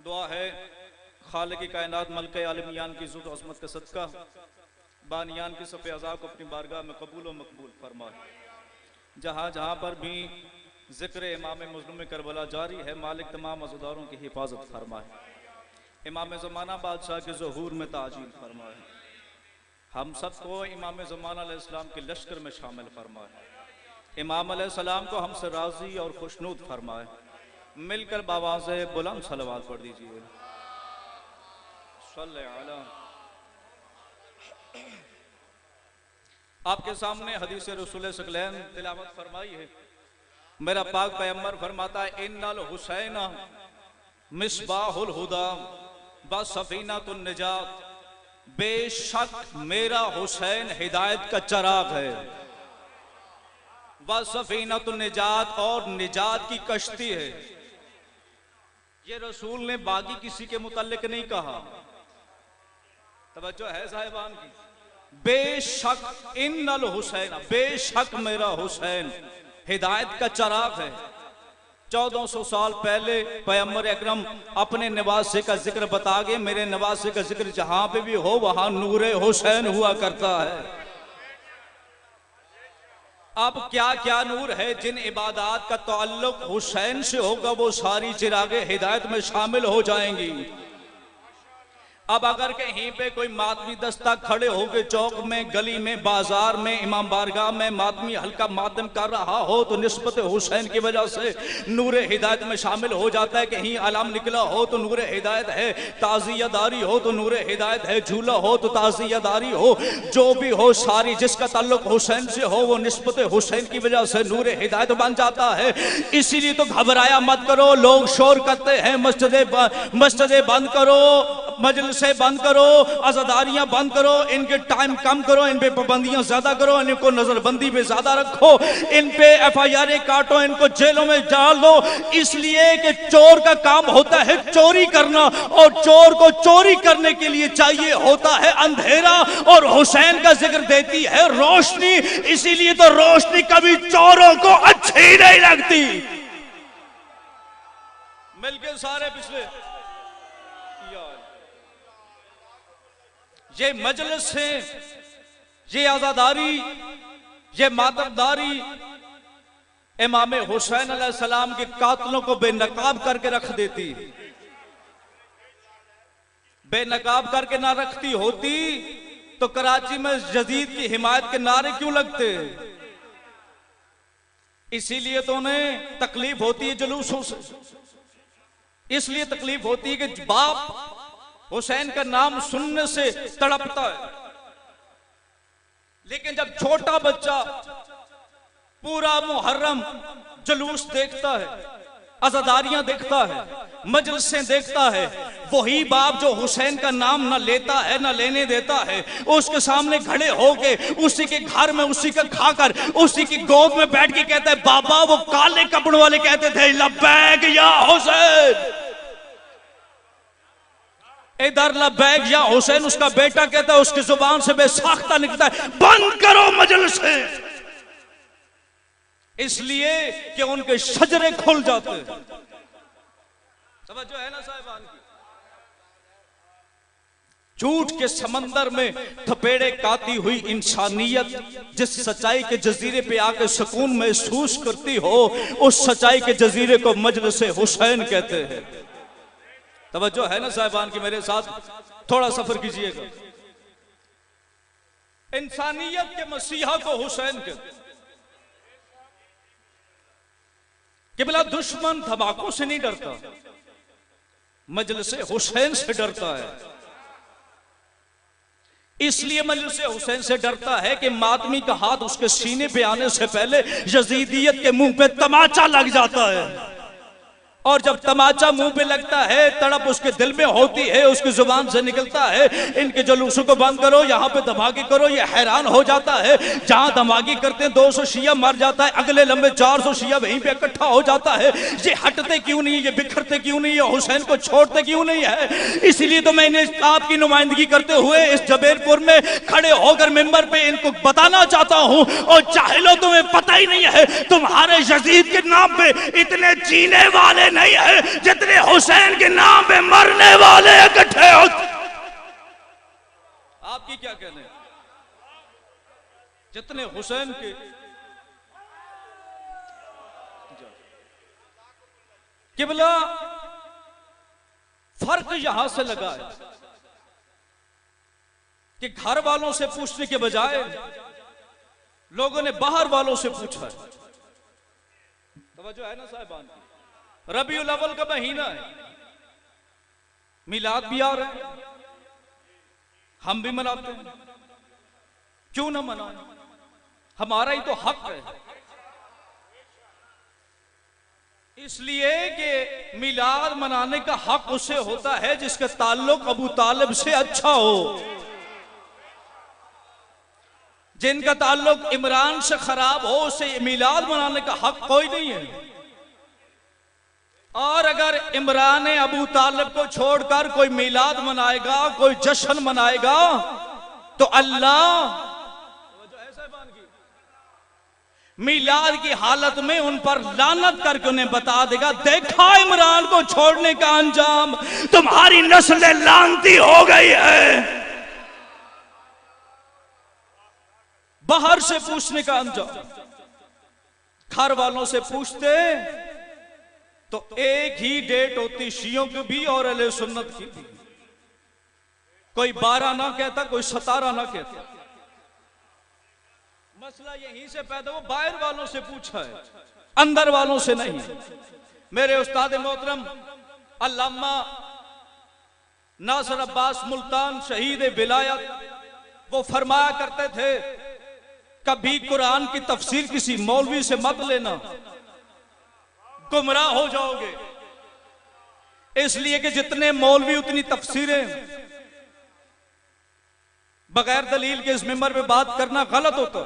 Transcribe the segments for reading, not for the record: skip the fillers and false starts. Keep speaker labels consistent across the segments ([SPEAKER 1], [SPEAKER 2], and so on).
[SPEAKER 1] दुआ है खालिक कायनात मलक आलमियान की इज़्ज़त अज़मत का सदका बानियान की सफ़े अज़ा को अपनी बारगाह में कबूल व मकबूल फरमाए। जहाँ जहाँ पर भी ज़िक्र इमाम मज़लूम करबला जारी है, मालिक तमाम अज़दारों की हिफाजत फरमाए। इमाम ज़माना बादशाह के ज़हूर में ताजील फरमाए। हम सबको इमाम ज़माना अलैहिस्सलाम के लश्कर में शामिल फरमाए। इमाम अलैहिस्सलाम को हमसे राज़ी और खुशनूद फरमाए। मिलकर बावाज़े बुलंद सलवात पढ़ दीजिए। सल्लल्लाहु अलैहि। आपके सामने हदीस रसूल सकलैन तिलावत फरमाई है। मेरा पाक पैगंबर फरमाता है, इन्नल हुसैन मिसबाहुल हुदा व सफीनतुन निजात, बेशक मेरा हुसैन हिदायत का चराग है, व सफीनतुन निजात और निजात की कश्ती है। ये रसूल ने बागी किसी के मुताल्लिक नहीं कहा, तवज्जो है साहिबान की। बेशक इन्नल हुसैन, बेशक मेरा हुसैन हिदायत का चराग है। 1400 साल पहले पैगंबर अकरम अपने नवासे का जिक्र बता गए, मेरे नवासे का जिक्र जहां पे भी हो वहां नूरे हुसैन हुआ करता है। अब क्या क्या नूर है, जिन इबादात का ताल्लुक हुसैन से होगा वो सारी चिरागे हिदायत में शामिल हो जाएंगी। अब अगर कहीं पे कोई मातमी दस्ता खड़े होके चौक में, गली में, बाजार में, इमाम बारगाह में मातमी हल्का मातम कर रहा हो तो निस्बत हुसैन की वजह से नूरे हिदायत में शामिल हो जाता है। कहीं अलाम निकला हो तो नूरे हिदायत है, ताज़ियादारी हो तो नूरे हिदायत है, झूला हो तो ताज़ियादारी हो, जो भी हो सारी जिसका ताल्लुक हुसैन से हो वो निस्बत हुसैन की वजह से नूरे हिदायत बन जाता है। इसीलिए तो घबराया मत करो, लोग शोर करते हैं मस्जिदें बंद करो, मजलिसें बंद करो, आज़ादारियां बंद करो, इनके टाइम कम करो, इन पे पाबंदियां ज्यादा करो, इनको नजरबंदी पे ज्यादा रखो, इन पे FIR काटो, इनको जेलों में डाल दो। इसलिए कि चोर का काम होता है चोरी करना, और चोर को चोरी करने के लिए चाहिए होता है अंधेरा, और हुसैन का जिक्र देती है रोशनी। इसीलिए तो रोशनी कभी चोरों को अच्छी नहीं लगती। मिलके सारे पिछले ये मजलिस है, ये आजादारी, ये मातमदारी इमाम हुसैन अलैहिस्सलाम के कातलों को बेनकाब करके रख देती। बेनकाब करके ना रखती होती तो कराची में यजीद की हिमायत के नारे क्यों लगते। इसीलिए तो उन्हें तकलीफ होती है जुलूसों से, इसलिए तकलीफ होती है कि बाप हुसैन का नाम सुनने से तड़पता है। लेकिन जब छोटा बच्चा पूरा मुहर्रम जुलूस देखता है, आज़ादारियां देखता है, मजलिसें देखता है, वही बाप जो हुसैन का नाम न लेता है न लेने देता है, उसके सामने खड़े होके उसी के घर में उसी का खाकर उसी की गोद में बैठ के कहता है, बाबा वो काले कपड़ों वाले कहते थे लब्बैक या हुसैन, इधर लब्बैक या हुसैन। उसका बेटा कहता है, उसकी जुबान से बेसाख्ता निकलता है, बंद करो मजलिस से। इसलिए कि उनके शजरे खुल जाते हैं। समझो है ना साहिबान की। झूठ के समंदर में थपेड़े काती हुई इंसानियत जिस सच्चाई के जजीरे पे आकर सुकून महसूस करती हो, उस सच्चाई के जजीरे को मजलिस हुसैन कहते हैं। तवज्जो है ना साहिबान की, मेरे साथ थोड़ा सफर कीजिएगा। इंसानियत के मसीहा को हुसैन कहते, कि भला दुश्मन धमाकों से नहीं डरता, मजलिस हुसैन से डरता है। इसलिए मजलिस हुसैन से डरता है कि मातमी का हाथ उसके सीने पे आने से पहले यजीदियत के मुंह पे तमाचा लग जाता है, और जब तमाचा मुंह पे लगता है तड़प उसके दिल में होती है, उसकी जुबान से निकलता है, इनके जुलूसों को बंद करो, यहाँ पे धमाके करो। ये हैरान हो जाता है, जहां धमाके करते हैं 200 शिया मर जाता है, अगले लंबे 400 शिया वहीं पे इकट्ठा हो जाता है। ये हटते क्यों नहीं, ये बिखरते क्यों नहीं, ये हुसैन को छोड़ते क्यों नहीं है। इसीलिए तो मैंने आपकी नुमाइंदगी करते हुए इस जबेरपुर में खड़े होकर मिंबर पे इनको बताना चाहता हूँ, और चाहे लो तुम्हें पता ही नहीं है, तुम्हारे यजीद के नाम पे इतने जीने वाले नहीं है जितने हुसैन के नाम पे मरने वाले इकट्ठे होते। आपकी क्या कहने, जितने हुसैन के किबला फर्क यहां से लगा है कि घर वालों से पूछने के बजाय लोगों ने बाहर वालों से पूछा है। तवज्जो है ना साहिबान, रबीउल अव्वल का महीना है, मिलाद भी आ रहा है, हम भी मनाते हैं, क्यों ना मनाएं, हमारा ही तो हक है। इसलिए कि मिलाद मनाने का हक उससे होता है जिसका ताल्लुक अबू तालिब से अच्छा हो। जिनका ताल्लुक इमरान से खराब हो उसे मिलाद मनाने का हक कोई नहीं है। और अगर इमरान अबू तालिब को छोड़कर कोई मिलाद मनाएगा, कोई जश्न मनाएगा, तो अल्लाह मिलाद की हालत में उन पर लानत करके उन्हें बता देगा, देखा इमरान को छोड़ने का अंजाम, तुम्हारी नस्ल लानती हो गई है। बाहर से पूछने का अंजाम, घर वालों से पूछते तो एक ही डेट होती शियों की भी और अहले सुन्नत की भी। कोई 12 ना कहता, कोई 17 ना कहता। मसला यहीं से पैदा, वो बाहर वालों से पूछा है, अंदर वालों से नहीं। मेरे उस्ताद मोहतरम अल्लामा नासिर अब्बास मुल्तान शहीद विलायत, वो फरमाया करते थे, कभी कुरान की तफसीर किसी मौलवी से मत लेना, गुमराह हो जाओगे। इसलिए कि जितने मौलवी उतनी तफसीरें। बगैर दलील के इस मिंबर पे बात करना गलत होता।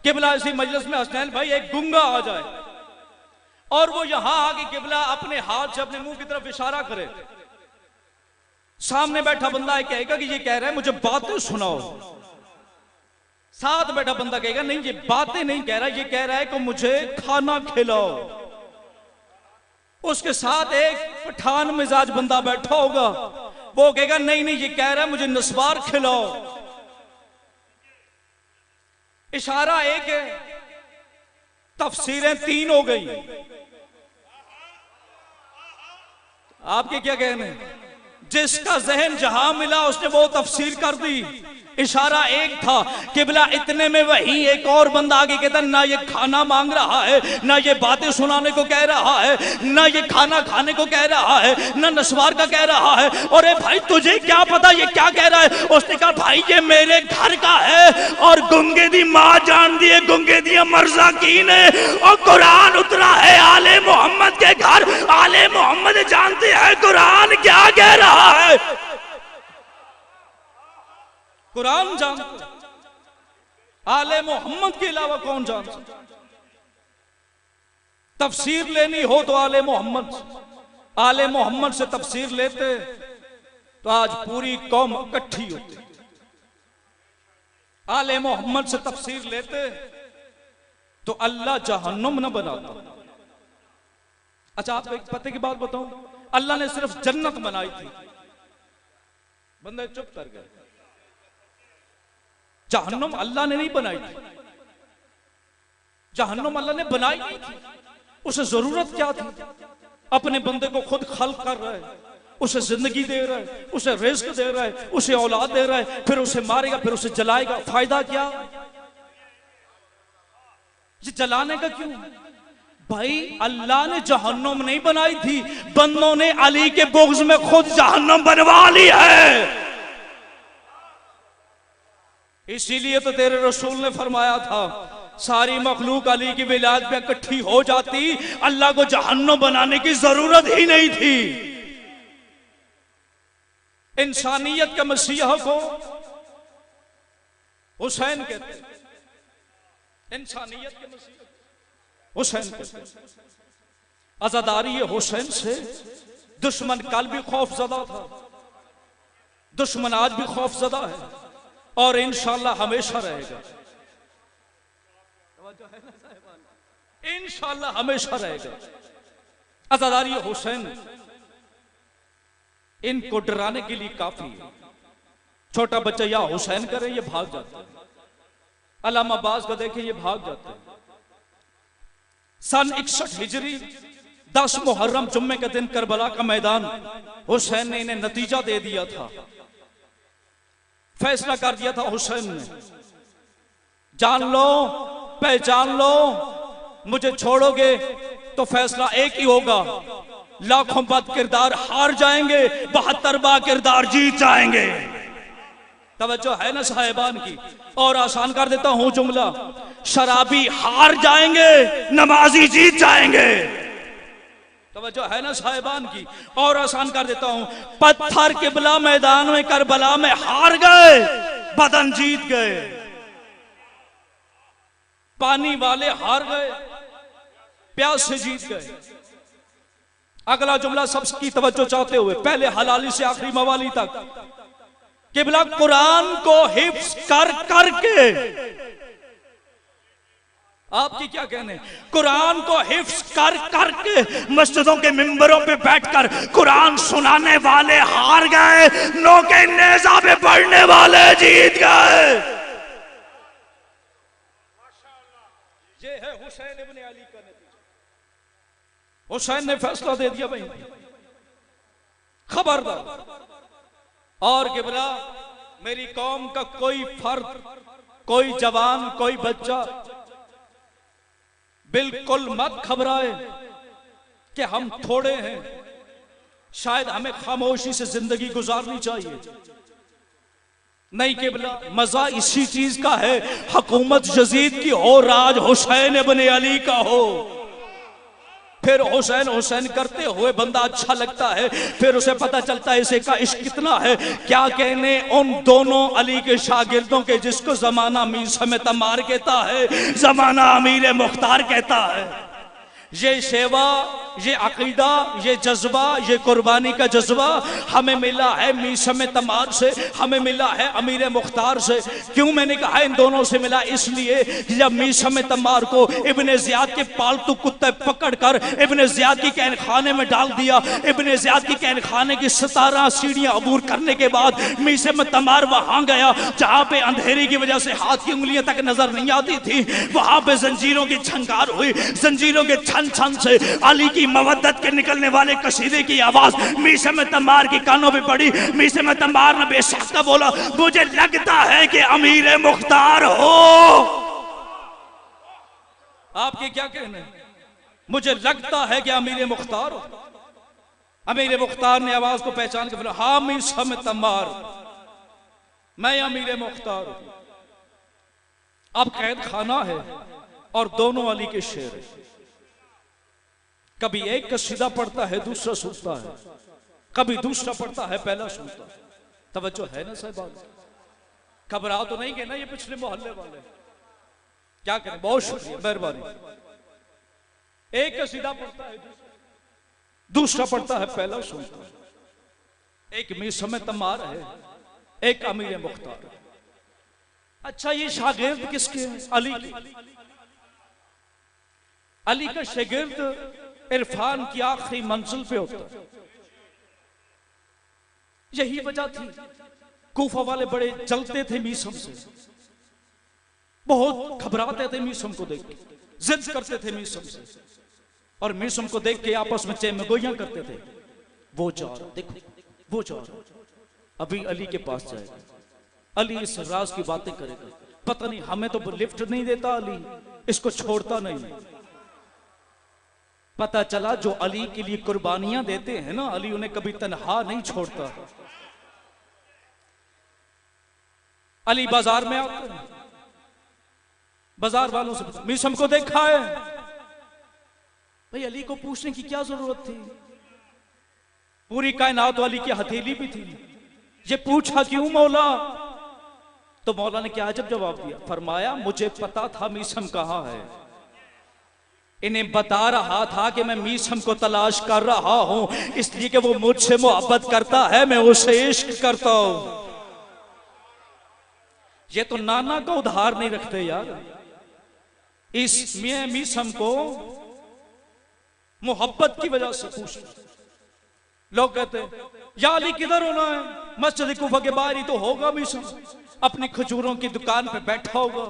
[SPEAKER 1] किबला इसी मजलिस में हसनैन भाई एक गुंगा आ जाए और वो यहां आके किबला अपने हाथ से अपने मुंह की तरफ इशारा करे, सामने बैठा बंदा कहेगा कि ये कह रहा है मुझे बातें सुनाओ, साथ बैठा बंदा कहेगा नहीं ये बातें नहीं कह रहा, ये कह रहा है कि मुझे खाना खिलाओ। उसके साथ एक पठान मिजाज बंदा बैठा होगा, वो कहेगा नहीं नहीं ये कह रहा है मुझे नस्वार खिलाओ। इशारा एक है, तफसीरें 3 हो गई। आपके क्या कहने, जिसका जहन जहां मिला उसने वो तफसीर कर दी। इशारा एक था, किबला इतने में वही एक और बंदा आगे कहता ना ये खाना मांग रहा है, ना ये बातें सुनाने को कह रहा है, ना ये खाना खाने को कह रहा है, ना नस्वार का कह रहा है। और भाई तुझे क्या पता ये क्या कह रहा है? उसने कहा भाई ये मेरे घर का है और गुंगे दी मां जान दी है, गुंगे दी मर्जा की ने, और कुरान उतरा है आले मोहम्मद के घर, आले मोहम्मद जानते हैं कुरान क्या कह रहा है। कुरान जानते, आले मोहम्मद के अलावा कौन जानता? तफसीर लेनी हो तो आले मोहम्मद से तफसीर लेते तो आज पूरी कौम इकट्ठी होती। आले मोहम्मद से तफसीर लेते तो अल्लाह जहन्नुम न बनाता। अच्छा आपको एक पते की बात बताऊं, अल्लाह ने सिर्फ जन्नत बनाई थी, बंदे चुप कर गए। जहन्नुम अल्लाह ने नहीं बनाई थी, जहन्नुम अल्लाह ने बनाई नहीं थी। उसे जरूरत क्या थी? अपने बंदे को खुद खल्क कर रहा है, उसे जिंदगी दे रहा है, उसे रिज्क दे रहा है, उसे औलाद दे रहा है, फिर उसे मारेगा, फिर उसे जलाएगा। फायदा क्या? ये जलाने का क्यों? भाई अल्लाह ने जहन्नुम नहीं बनाई थी, बंदों ने अली के बुग़्ज़ में खुद जहन्नुम बनवा ली है। इसीलिए तो तेरे रसूल ने फरमाया था सारी मखलूक अली की विलायत पे इकट्ठी हो जाती, अल्लाह को जहन्नुम बनाने की जरूरत ही नहीं थी। इंसानियत के मसीहा को हुसैन कहते, इंसानियत के मसीहा हुसैन कहते। आजादारी हुसैन से दुश्मन कल भी खौफजदा था, दुश्मन आज भी खौफजदा है और इंशाअल्लाह हमेशा रहेगा। इंशाअल्लाह हमेशा रहेगा। अज़ादारी हुसैन इनको डराने के लिए काफी है। छोटा बच्चा या हुसैन करे ये भाग जाता है। अल्लामा अब्बास को देखे ये भाग जाते हैं। सन 61 हिजरी 10 मुहर्रम जुम्मे के दिन करबला का मैदान हुसैन ने इन्हें नतीजा दे दिया था, फैसला कर दिया था हुसैन ने, जान लो पहचान लो, मुझे छोड़ोगे तो फैसला एक ही होगा, लाखों बद किरदार हार जाएंगे, 72 बा किरदार जीत जाएंगे। तवज्जो है ना साहिबान की। और आसान कर देता हूं जुमला, शराबी हार जाएंगे, नमाजी जीत जाएंगे। तवज्जो है ना साहिबान की। और आसान कर देता हूं, पत्थर किबला मैदान में करबला में हार गए, बदन जीत गए। पानी वाले हार गए, प्यास से जीत गए। अगला जुमला सबकी तवज्जो चाहते हुए, पहले हलाली से आखिरी मवाली तक, किबला कुरान को हिफ्ज कर करके, आपकी क्या कहने, कुरान को हिफ्ज कर करके मस्जिदों के मिंबरों पे बैठकर कुरान सुनाने वाले हार गए, नोके नेज़ा पे पढ़ने वाले जीत गए। ये है हुसैन इब्ने अली का नतीजा। हुसैन ने फैसला दे दिया भाई खबरदार, और किबला मेरी कौम का कोई फर्द, कोई जवान, कोई बच्चा बिल्कुल मत घबराए कि हम थोड़े हैं, शायद हमें खामोशी से जिंदगी गुजारनी चाहिए। नहीं किबला, मजा इसी चीज का है, हुकूमत यजीद की हो, राज हुसैन इब्ने अली का हो। फिर हुसैन हुसैन करते हुए बंदा अच्छा लगता है, फिर उसे पता चलता है इसे का इश्क कितना है। क्या कहने उन दोनों अली के शागिर्दों के जिसको जमाना मीर समेत तमार कहता है, जमाना अमीर मुख्तार कहता है। ये शेवा, ये अकीदा, ये जज्बा, ये कुर्बानी का जज्बा हमें मिला है मीसम तमार से, हमें मिला है अमीर मुख्तार से। क्यों मैंने कहा इन दोनों से मिला, इसलिए जब मीसम तमार को इब्ने ज़ियाद के पालतू कुत्ते पकड़कर इब्ने ज़ियाद की कैन खाने में डाल दिया, इब्ने ज़ियाद की कैन खाने की 17 सीढ़ियां अबूर करने के बाद मीसम तमार वहां गया जहां पे अंधेरे की वजह से हाथ की उंगलियां तक नजर नहीं आती थी। वहां पे जंजीरों की झंकार हुई, जंजीरों के छन छन से अली की मवद्दत के निकलने वाले कसीदे की आवाज मीसम तमार की कानों पे पड़ी। मीसम तमार ने बेशक बोला, मुझे लगता है कि अमीर मुख्तार हो। आपके क्या कहने, मुझे लगता है कि अमीर मुख्तार हो। अमीर मुख्तार ने आवाज को पहचान के बोला, हाँ मीसम तमार, मैं अमीर मुख्तार हूं। अब कैद खाना है और दोनों अली के शेर है। कभी एक कसीदा पढ़ता है, दूसरा सुनता है, कभी दूसरा पढ़ता है, पहला सुनता है। तवज्जो है ना साहब, घबरा तो नहीं गए ना ये पिछले मोहल्ले वाले, क्या करें, बहुत शुक्रिया, मेहरबानी। एक कसीदा पढ़ता है, दूसरा पढ़ता है, पहला सुनता है। एक मीसम तमार है, एक अमीर मुख्तार है। अच्छा, ये शागिर्द किसके हैं? अली के। अली का शागिर्द इरफान की आखिरी मंजिल पे होता है। यही वजह थी कूफा वाले बड़े जलते थे मीसम से, बहुत घबराते थे मीसम को देख के, जिद करते थे मीसम से, और मीसम को देख के आपस में चेमगोइयां करते थे। वो जा रहा, देखो वो जा रहा, अभी अली के पास जाएगा, अली इस राज की बातें करेगा, पता नहीं हमें तो लिफ्ट नहीं देता अली, इसको छोड़ता नहीं। पता चला जो अली के लिए कुर्बानियां देते हैं ना, अली उन्हें कभी तन्हा नहीं छोड़ता। अली बाजार में आते हैं, बाजार वालों से मीसम को देखा है भाई, अली को पूछने की क्या जरूरत थी, पूरी कायनात वाली की हथेली भी थी। ये पूछा क्यों मौला? तो मौला ने क्या अजब जवाब दिया, फरमाया मुझे पता था मीसम कहां है, इन्हें बता रहा था कि मैं मीसम को तलाश कर रहा हूं, इसलिए कि वो मुझसे मोहब्बत करता है, मैं उसे इश्क करता हूं। ये तो नाना को उधार नहीं रखते यार। इस मीसम को मोहब्बत की वजह से पूछ। लोग कहते हैं या अली किधर होना है, मस्जिद कुफा के बाहर ही तो होगा मीसम, अपनी खजूरों की दुकान पे बैठा होगा।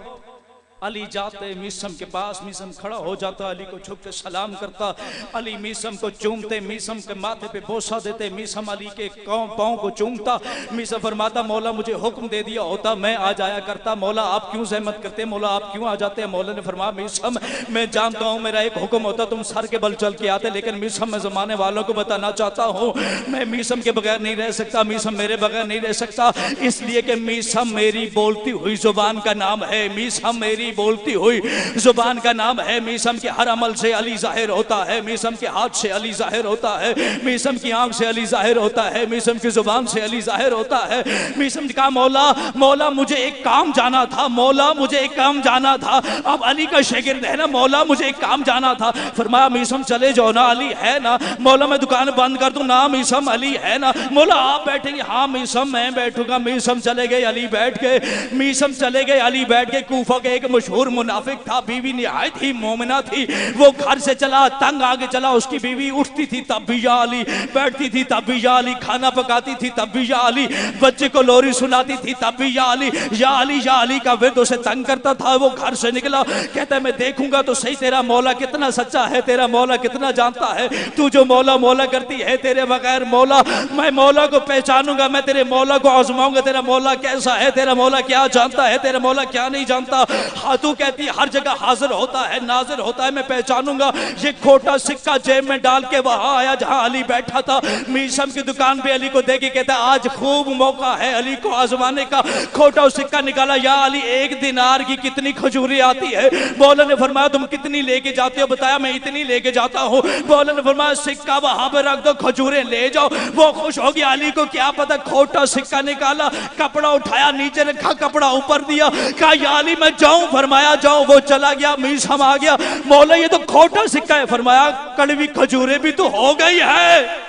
[SPEAKER 1] अली जाते मीसम के पास, मीसम खड़ा हो जाता, अली को झुक के सलाम करता, अली मीसम को चूमते, मीसम के माथे पे बोसा देते, मीसम अली के पाँव को चूमता। मीसम फरमाता मौला मुझे हुक्म दे दिया होता मैं आ जाया करता, मौला आप क्यों जहमत करते, मौला आप क्यों आ जाते हैं। मौला ने फरमाया मीसम मैं जानता हूँ मेरा एक हुक्म होता तुम सर के बल चल के आते, लेकिन मीसम मैं जमाने वालों को बताना चाहता हूँ मैं मीसम के बगैर नहीं रह सकता, मीसम मेरे बगैर नहीं रह सकता, इसलिए कि मीसम मेरी बोलती हुई जुबान का नाम है, मीसम मेरी बोलती हुई जुबान का नाम है। मीसम के हर अमल से अली जाहिर होता है, मीसम के हाथ से अली जाहिर होता है, मीसम की आंख से अली जाहिर होता है, मीसम की जुबान से अली जाहिर होता है। मीसम ने कहा मौला मौला मुझे एक काम जाना था, मौला मुझे एक काम जाना था, अब अली का शागिर्द है ना, मौला मुझे एक काम जाना था। फरमाया मीसम चले जाओ ना, अली है ना। मौला मैं दुकान बंद कर दूं ना, मीसम अली है ना। मौला आप बैठेंगे, हाँ मीसम मैं बैठूंगा। मीसम चले गए, अली बैठ गए, मीसम चले गए, अली बैठ गए। कूफा के एक मशहूर मुनाफिक था, बीवी निहायत ही मोमिना थी, वो घर से चला, तंग आगे चला, उसकी बीवी उठती थी तब भी या अली, बैठती थी तब भी या अली, खाना पकाती थी तब भी या अली, बच्चे को लोरी सुनाती थी तब भी या अली, या अली या अली का विरद उसे तंग करता था। वो घर से निकला, कहता है मैं देखूंगा तो सही तेरा मौला कितना सच्चा है, तेरा मौला कितना जानता है, तू जो मौला मौला करती है तेरे बगैर मौला, मैं मौला को पहचानूंगा, मैं तेरे मौला को आजमाऊंगा, तेरा मौला कैसा है, तेरा मौला क्या जानता है, तेरा मौला क्या नहीं जानता। हाँ तू कहती है हर जगह हाजिर होता है, नाजिर होता है, मैं पहचानूंगा। ये खोटा सिक्का जेब में डाल के वहां आया जहां अली बैठा था, मीसम की दुकान पे अली को देख के कहता है आज खूब मौका है अली को आजमाने का। खोटा सिक्का निकाला, या अली एक दिनार की कितनी खजूरें आती है। मौला ने फरमाया तुम कितनी लेके जाते हो, बताया मैं इतनी लेके जाता हूँ। मौला ने फरमाया सिक्का वहां पर रख दो, खजूरें ले जाओ। वो खुश हो गया, अली को क्या पता, खोटा सिक्का निकाला, कपड़ा उठाया, नीचे रखा, कपड़ा ऊपर दिया, कहा या अली मैं जाऊं, फरमाया जाओ। वो चला गया, मीसम आ गया, मौला ये तो खोटा सिक्का है, फरमाया कड़वी खजूरें भी तो हो गई है।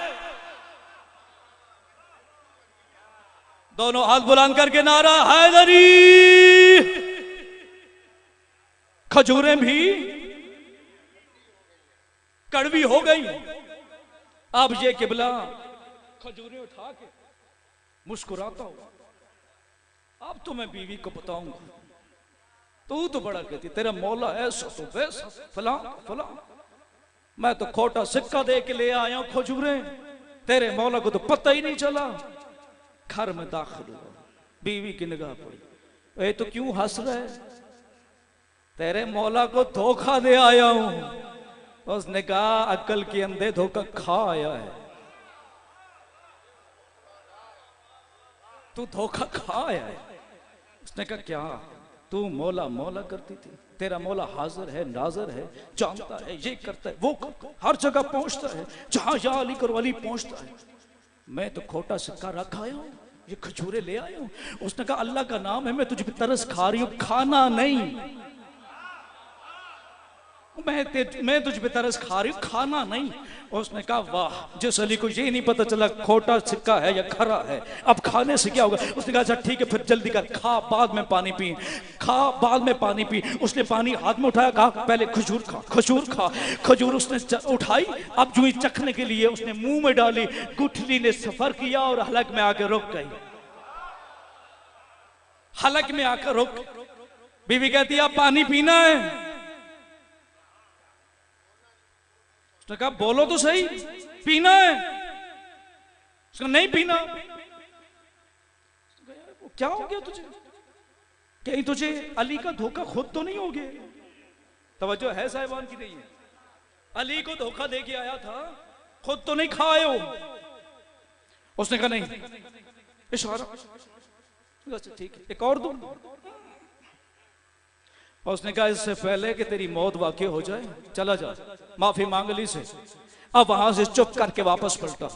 [SPEAKER 1] दोनों हाथ बुलंद करके नारा हैदरी, खजूरें भी कड़वी हो गई। अब ये किबला खजूरें उठा के मुस्कुराता हुआ, अब तो मैं बीवी को बताऊंगा, तू तो बड़ा कहती तेरा मौला ऐसा तो वैसा फला फला, मैं तो खोटा सिक्का दे के ले आया हूं खजूरें, तेरे मौला को तो पता ही नहीं चला। घर में दाखिल हुआ, बीवी की निगाह पड़ी, ए तो क्यों हंस रहा है, तेरे मौला को धोखा दे आया हूं। उसने कहा अक्ल के अंधे धोखा खा आया है, तू धोखा खा आया है। उसने कहा क्या, तू मौला मौला करती थी, तेरा मौला हाजिर है, नाजिर है, जानता है, ये करता है, वो हर जगह पहुंचता है, जहां या अली करो अली पहुंचता है। मैं तो खोटा सिक्का रखा आया हूं, ये खजूरे ले आया हूं। उसने कहा अल्लाह का नाम है, मैं तुझे पे तरस खा रही हूं, खाना नहीं, मैं तुझ पे तरस खा रही हूं, खाना नहीं। उसने कहा वाह, जिस अली को ये नहीं पता चला खोटा सिक्का है या खरा है, अब खाने से क्या होगा। उसने कहा अच्छा ठीक है फिर जल्दी कर, खा बाद में पानी पी, खा बाद में पानी पी। उसने पानी हाथ में उठाया, कहा पहले खजूर खा, खजूर खा। खजूर उसने उठाई, अब जो ही चखने के लिए उसने मुंह में डाली, गुठली ने सफर किया और हलक में आकर रुक गई, हलक में आकर रुक। बीवी कहती है अब पानी पीना है। उसने कहा बोलो तो सही, पीना है। उसने नहीं पीना। क्या हो गया तुझे, कहीं तुझे अली का धोखा खुद तो नहीं हो गया। तवज्जो है साहिबान की नहीं है, अली को धोखा दे के आया था, खुद तो नहीं खाए हो। उसने कहा नहीं, इशारा, ठीक है एक और दो। उसने कहा इससे पहले कि तेरी मौत वाक़ई हो जाए चला जा, माफी मांग ली से। अब वहां से चुप करके वापस पलटा,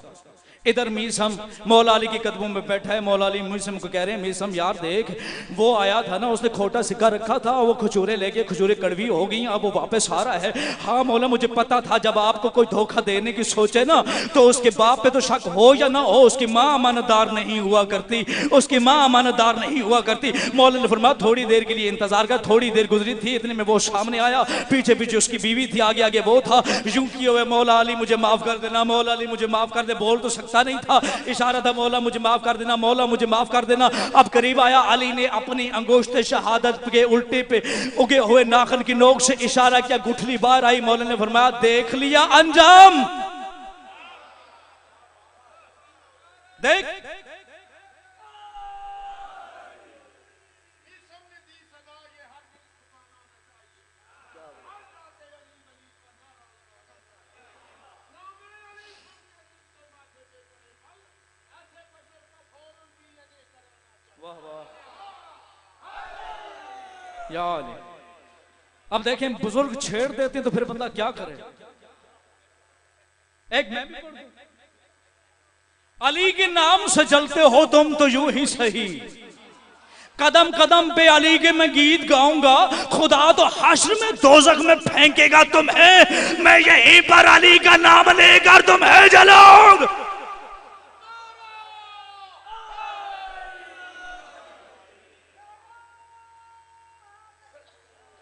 [SPEAKER 1] इधर मीसम मौला अली के कदमों में बैठा है। मौला अली मीसम को कह रहे हैं, मीसम यार देख, वो आया था ना, उसने खोटा सिक्का रखा था, वो खजूरें लेके खजूरें कड़वी हो गई, अब वो वापस आ रहा है। हाँ मौला, मुझे पता था जब आपको कोई धोखा देने की सोचे ना तो उसके बाप पे तो शक हो या ना हो, उसकी माँ अमानतदार नहीं हुआ करती, उसकी माँ अमानतदार नहीं हुआ करती। मौला ने फरमाया थोड़ी देर के लिए इंतजार कर। थोड़ी देर गुजरी थी, इतने में वो सामने आया, पीछे पीछे उसकी बीवी थी, आगे आगे वो था। यूं किए हुए मौला अली मुझे माफ कर देना, मौला अली मुझे माफ कर दे। बोल तो सकता नहीं था, इशारा था मौला मुझे माफ कर देना, मौला मुझे माफ कर देना। अब करीब आया, अली ने अपनी अंगूष्ठ शहादत के उल्टे पे उगे हुए नाखन की नोक से इशारा किया, गुठली बाहर आई। मौला ने फरमाया देख लिया अंजाम, देख। वाह वाह या अली। अब देखें, बुजुर्ग छेड़ देते हैं तो फिर बंदा क्या करे। एक मैं भी पढ़ दूं, अली के नाम से जलते हो तुम तो यूं ही सही, कदम कदम पे अली के मैं गीत गाऊंगा, खुदा तो हश्र में दोजख में फेंकेगा तुम्हें, मैं यहीं पर अली का नाम लेकर तुम्हें जलाऊंगा।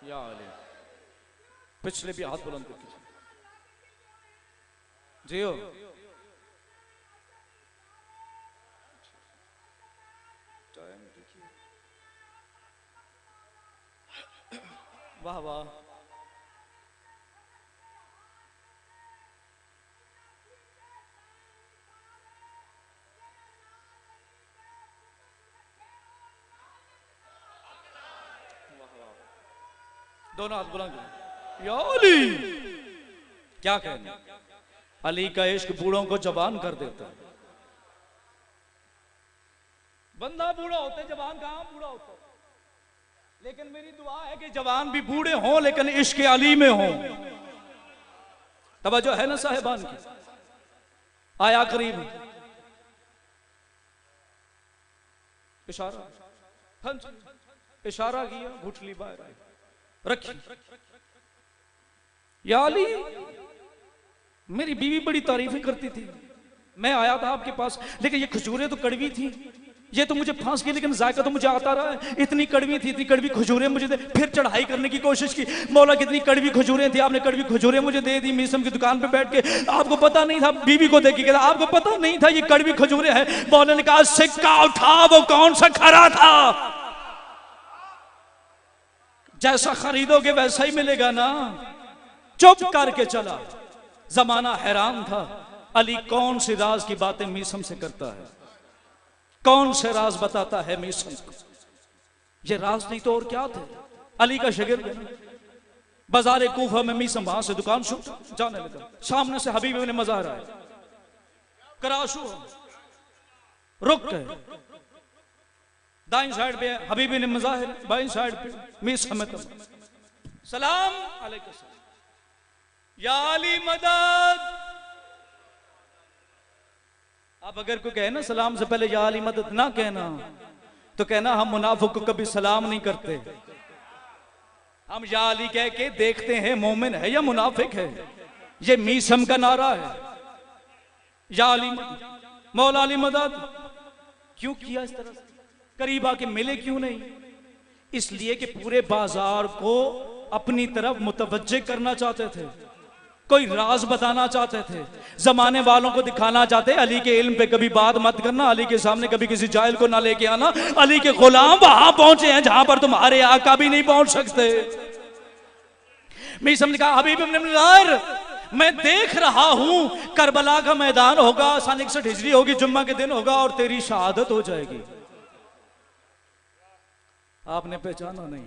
[SPEAKER 1] या अली, पिछले भी हाथ बुलंद करके जियो। वाह वाह, दोनों हाथ बुलंद। या अली, क्या कहना, अली का इश्क बूढ़ों को जवान कर देता है। बंदा बूढ़ा होता है, जवान कहां बूढ़ा होता है। लेकिन मेरी दुआ है कि जवान भी बूढ़े हों लेकिन इश्क अली में हों। तवज्जो है ना साहिबान की। आया करीब, इशारा, इशारा किया, गुठली बाहर आई, रखी। या अली, मेरी बीवी बड़ी तारीफें करती थी, मैं आया था आपके पास, लेकिन ये खजूरें तो कड़वी थी, ये तो मुझे फांस गई, लेकिन जायका तो मुझे आता रहा है। इतनी कड़वी थी, इतनी कड़वी खजूरें मुझे दे। फिर चढ़ाई करने की कोशिश की, मौला कितनी कड़वी खजूरें थी, आपने कड़वी खजूरें मुझे दे दी। मीसम की दुकान पे बैठ के, आपको पता नहीं था, बीवी को देख के कहता आपको पता नहीं था ये कड़वी खजूरें हैं। मौला ने कहा सिक्का उठा, वो कौन सा खरा था, जैसा खरीदोगे वैसा ही मिलेगा ना। चुप करके चला। जमाना हैरान था, अली कौन सी राज की बातें मीसम से करता है, कौन से राज बताता है मीसम को। ये राज नहीं तो और क्या थे। अली का शागिर्द बाजार कूफा में मीसम वहां से दुकान शुरू जाने लगा। सामने से हबीब इब्न मज़ार आए, कराशू रुक गए। दाईं साइड पे हबीब इब्न मज़ार, बाईं साइड पे मीसम। सलाम अलैकुम, या अली मदद। आप अगर कोई कहे ना सलाम से पहले या अली मदद ना कहना, तो कहना हम मुनाफिक को कभी सलाम नहीं करते। हम या अली कह के देखते हैं मोमिन है या मुनाफिक है। ये मीसम का नारा है, या अली मौला अली मदद। क्यों किया इस तरह से, करीब आके मिले क्यों नहीं? इसलिए कि पूरे बाजार को अपनी तरफ मुतवज्जे करना चाहते थे, कोई राज बताना चाहते थे, जमाने वालों को दिखाना चाहते। अली के इल्म पे कभी बात मत करना, अली के सामने कभी किसी जाहिल को ना लेके आना। अली के गुलाम वहां पहुंचे हैं जहां पर तुम्हारे आका भी नहीं पहुंच सकते। मीसम ने कहा हबीब इब्न मज़ार, मैं देख रहा हूं करबला का मैदान होगा, सन 61 हिजरी होगी, जुम्मा के दिन होगा और तेरी शहादत हो जाएगी। आपने पहचाना नहीं,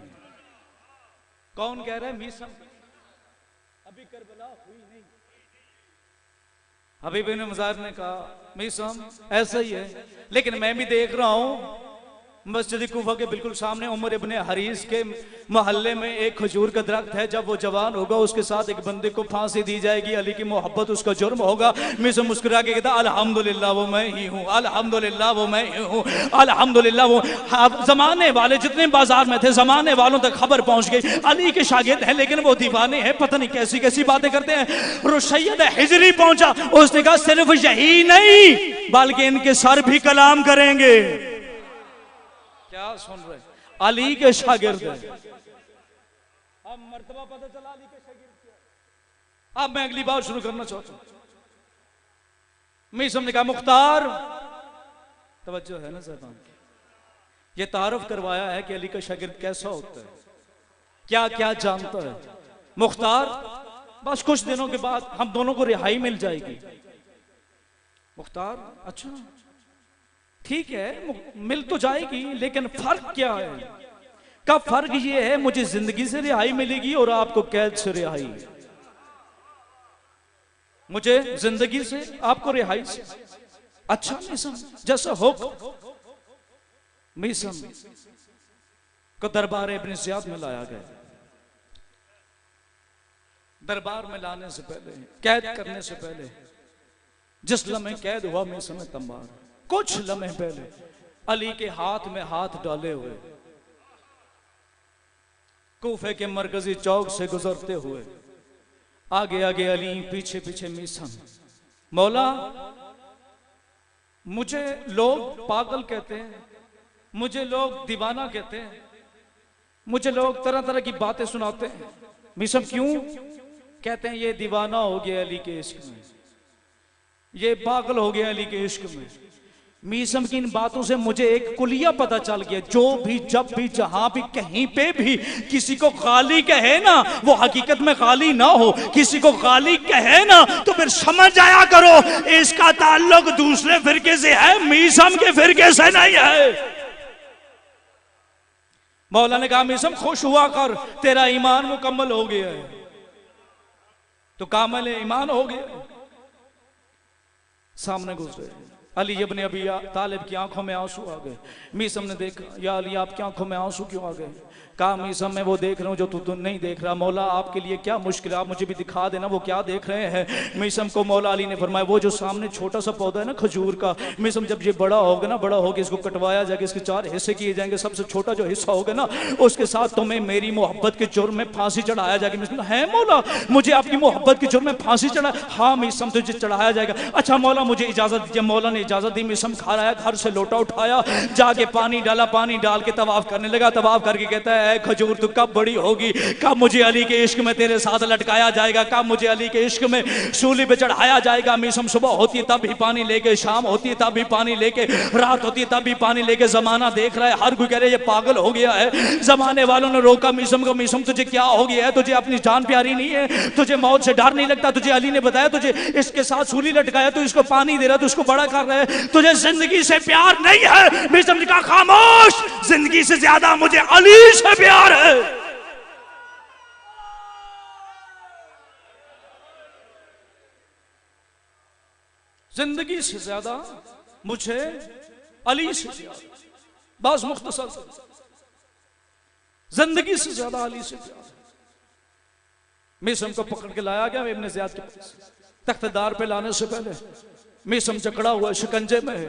[SPEAKER 1] कौन कह रहा है? मीसम। अभी करबला हुई नहीं। हबीब इब्न मज़ार ने कहा मीसम ऐसा ही है, लेकिन मैं भी देख रहा हूं मस्जिद कूफा के बिल्कुल सामने उमर इब्ने हरीस के मोहल्ले में एक खजूर का दरख्त है। जब वो जवान होगा उसके साथ एक बंदे को फांसी दी जाएगी, अली की मोहब्बत उसका जुर्म होगा। मिस मुस्कुरा के कहता अल्हम्दुलिल्लाह वो मैं ही हूँ, अल्हम्दुलिल्लाह वो मैं ही हूँ, अल्हम्दुलिल्लाह वो। जमाने वाले जितने बाजार में थे जमाने वालों तक खबर पहुंच गई अली के शागिर्द हैं, लेकिन वो दीवाने हैं, पता नहीं कैसी कैसी बातें करते हैं। रुशैयद हिजरी पहुंचा, उसने कहा सिर्फ यही नहीं बल्कि इनके सर भी कलाम करेंगे। क्या सुन रहे? अली के शागिर्द है। अब मर्तबा पता चला अली के शागिर्द क्या। अब मैं अगली बात शुरू करना चाहता हूं। मीसम ने कहा मुख्तार, तवज्जो है ना ज़बान, ये तारुफ करवाया है कि अली का शागिर्द कैसा होता है, क्या क्या जानता है। मुख्तार, बस कुछ दिनों के बाद हम दोनों को रिहाई मिल जाएगी। मुख्तार, अच्छा ठीक है मिल तो जाएगी, लेकिन फर्क क्या है? का फर्क ये है मुझे जिंदगी से रिहाई मिलेगी और आपको कैद से रिहाई। मुझे जिंदगी से, आपको रिहाई से। अच्छा मीसम, जैसा हो। मीसम को दरबार इब्न ज़ियाद में लाया गया। दरबार में लाने से पहले, कैद करने से पहले, जिस लम्हे कैद हुआ मीसम तंबार, कुछ लम्हे पहले अली के हाथ में हाथ डाले हुए कूफे के मरकजी चौक से गुजरते हुए आगे आगे अली, पीछे पीछे मीसम। मौला, मुझे लोग पागल कहते हैं, मुझे लोग दीवाना कहते हैं, मुझे लोग तरह तरह की बातें सुनाते हैं। मीसम क्यों? कहते हैं ये दीवाना हो गया अली के इश्क में, ये पागल हो गया अली के इश्क में। मीसम की इन बातों से मुझे एक कुलिया पता चल गया, जो भी जब भी जहां भी कहीं पे भी किसी को गाली कहे ना, वो हकीकत में गाली ना हो। किसी को गाली कहे ना तो फिर समझ जाया करो इसका ताल्लुक दूसरे फिरके से है, मीसम के फिरके से नहीं है। मौला ने कहा मीसम खुश हुआ कर, तेरा ईमान मुकम्मल हो गया है, तो कामिल ईमान हो गया। सामने गुजरे अली इब्न अबी तालिब की आंखों में आंसू आ गए। मीसम ने देखा, या अली आपकी आंखों में आंसू क्यों आ गए? कहा मीसम मैं वो देख रहा हूँ जो तू नहीं देख रहा। मौला आपके लिए क्या मुश्किल, आप मुझे भी दिखा देना वो क्या देख रहे हैं। मीसम को मौला अली ने फरमाया वो जो सामने छोटा सा पौधा है ना खजूर का, मीसम जब ये बड़ा होगा ना, बड़ा होगा इसको कटवाया जाएगा, इसके 4 हिस्से किए जाएंगे, सबसे छोटा जो हिस्सा होगा ना उसके साथ तुम्हें मेरी मोहब्बत के जुर्म में फांसी चढ़ाया जाएगी। मीसम है मौला मुझे आपकी मोहब्बत के जुर्म में फांसी चढ़ा? हाँ मीसम तुझे चढ़ाया जाएगा। अच्छा मौला मुझे इजाजत दीजिए। मौला ने इजाजत दी। मीसम खा रहा है, घर से लोटा उठाया, जाके पानी डाला, पानी डाल के तवाफ करने लगा। तवाफ करके कहता है खजूर तू कब बड़ी होगी, कब मुझे अली के इश्क में तेरे साथ लटकाया जाएगा, कब मुझे अली के इश्क में सूली पे चढ़ाया जाएगा। मीसम सुबह होती है तब भी पानी लेके, शाम होती है तब भी पानी लेके, रात होती है तब भी पानी लेके। जमाना देख रहा है, हर कोई कह रहा है ये पागल हो गया है। जमाने वालों ने रोका मीसम को, मीसम तुझे क्या हो गया है, तुझे अपनी जान प्यारी नहीं है, तुझे मौत से डर नहीं लगता? तुझे अली ने बताया तुझे इसके साथ सूली लटकाया, तू इसको पानी दे रहा, तू इसको बड़ा कर रहा है, तुझे जिंदगी से प्यार नहीं है। मीसम ने कहा खामोश, जिंदगी से ज्यादा मुझे अली से प्यार है। जिंदगी से ज्यादा मुझे अली से प्यार, बस मुख्तसर, जिंदगी से ज्यादा अली से प्यार। मीसम को पकड़ के लाया गया इब्न ज़ियाद के पास। तख्तेदार पे लाने से पहले मीसम जकड़ा हुआ शिकंजे में है,